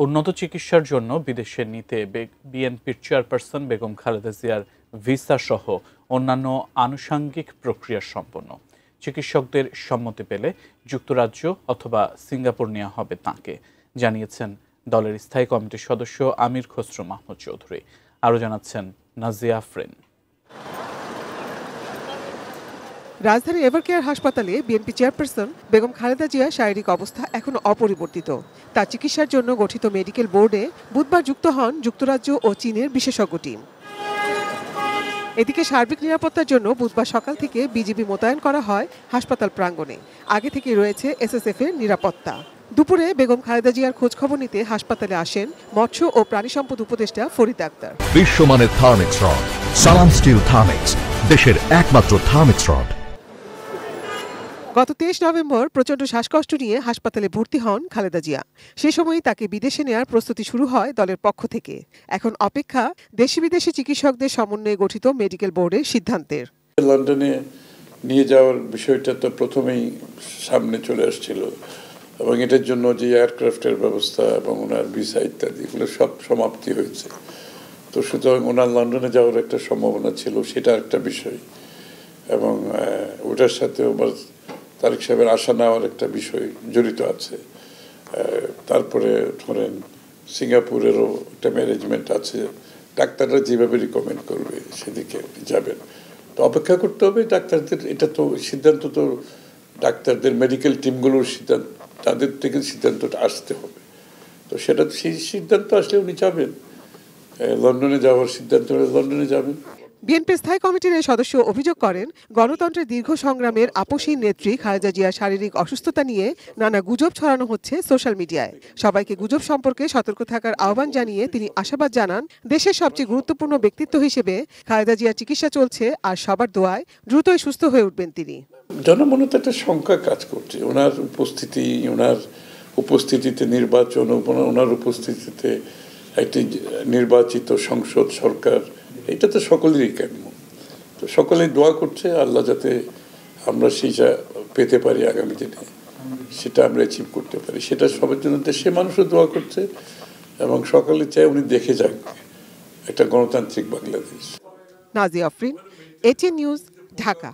উন্নত চিকিৎসার জন্য বিদেশে নিতে বিএনপির চেয়ারপারসন বেগম খালেদা জিয়ার ভিসা সহ অন্যান্য আনুষঙ্গিক প্রক্রিয়া সম্পন্ন। চিকিৎসকদের সম্মতি পেলে যুক্তরাজ্য অথবা সিঙ্গাপুর নেওয়া হবে তাঁকে, জানিয়েছেন দলের স্থায়ী কমিটির সদস্য আমির খসরু মাহমুদ চৌধুরী। আরও জানাচ্ছেন নাজিয়া আফরিন। রাজধানীর এভারকেয়ার হাসপাতালে বিএনপি চেয়ারপারসন বেগম খালেদা জিয়ার শারীরিক অবস্থা এখনো অপরিবর্তিত। তার চিকিৎসার জন্য গঠিত মেডিকেল বোর্ডে বুধবার যুক্ত হন যুক্তরাজ্য ও চীনের বিশেষজ্ঞ টিম। এদিকে সার্বিক নিরাপত্তার জন্য বুধবার সকাল থেকে বিজিবি মোতায়েন করা হয় হাসপাতাল প্রাঙ্গণে। আগে থেকেই রয়েছে এসএসএফ এর নিরাপত্তা। দুপুরে বেগম খালেদা জিয়ার খোঁজ খবর নিতে হাসপাতালে আসেন মৎস্য ও প্রাণী সম্পদ উপদেষ্টা ফরিদ আক্তার। বিশ্বমানের থার্মিক্স রড, সালাম স্টিল থার্মিক্স, দেশের একমাত্র থার্মিক্স রড। গত 23 নভেম্বর প্রচণ্ড শ্বাসকষ্ট নিয়ে হাসপাতালে ভর্তি হন খালেদা জিয়া। সে সময়ই তাকে বিদেশে নেয়ার প্রস্তুতি শুরু হয় দলের পক্ষ থেকে। এখন অপেক্ষা দেশি বিদেশি চিকিৎসকদের সমন্বয়ে গঠিত মেডিকেল বোর্ডের সিদ্ধান্তের। লন্ডনে নিয়ে যাওয়ার বিষয়টা তো প্রথমেই সামনে চলে আসছিল এবং এটার জন্য যে এয়ারক্রাফটের ব্যবস্থা এবং ওনার ভিসা ইত্যাদি এগুলো সব সমাপ্তি হয়েছে। তো সুতরাং ওনার লন্ডনে যাওয়ার একটা সম্ভাবনা ছিল, সেটা একটা বিষয়। এবং ওটার সাথেও তারেক সাহেবের আশা নেওয়ার একটা বিষয় জড়িত আছে। তারপরে ধরেন সিঙ্গাপুরেরও একটা ম্যানেজমেন্ট আছে, ডাক্তাররা যেভাবে রিকমেন্ড করবে সেদিকে যাবেন। তো অপেক্ষা করতে হবে ডাক্তারদের, এটা তো সিদ্ধান্ত তো ডাক্তারদের মেডিকেল টিমগুলোর সিদ্ধান্ত, তাদের থেকে সিদ্ধান্তটা আসতে হবে। তো সেটা সেই সিদ্ধান্ত আসলে উনি যাবেন, লন্ডনে যাওয়ার সিদ্ধান্ত হলে লন্ডনে যাবেন। বিএনপির স্থায়ী কমিটির এই সদস্য অভিযোগ করেন, গণতন্ত্রের দীর্ঘ সংগ্রামের আপসহীন নেত্রী খালেদা জিয়ার শারীরিক অসুস্থতা নিয়ে নানা গুজব ছড়ানো হচ্ছে সোশ্যাল মিডিয়ায়। সবাইকে গুজব সম্পর্কে সতর্ক থাকার আহ্বান জানিয়ে তিনি আশাবাদ জানান, দেশের সবচেয়ে গুরুত্বপূর্ণ ব্যক্তিত্ব হিসেবে খালেদা জিয়ার চিকিৎসা চলছে, আর সবার দোয়ায় দ্রুতই সুস্থ হয়ে উঠবেন তিনি। জনমনে তো একটা শঙ্কা কাজ করছে, ওনার উপস্থিতিতে নির্বাচন, ওনার উপস্থিতিতে একটি নির্বাচিত সংসদ সরকার, এটা তো সকলেরই কাম্য। তো সকলেই দোয়া করছে আল্লাহ যাতে আমরা সেইটা পেতে পারি, আগামী দিনে সেটা আমরা অ্যাচিভ করতে পারি, সেটা সবার জন্য দেশের মানুষও দোয়া করছে এবং সকলে চায় উনি দেখে যাক একটা গণতান্ত্রিক বাংলাদেশ। Nazia Afrin, ATN news, Dhaka.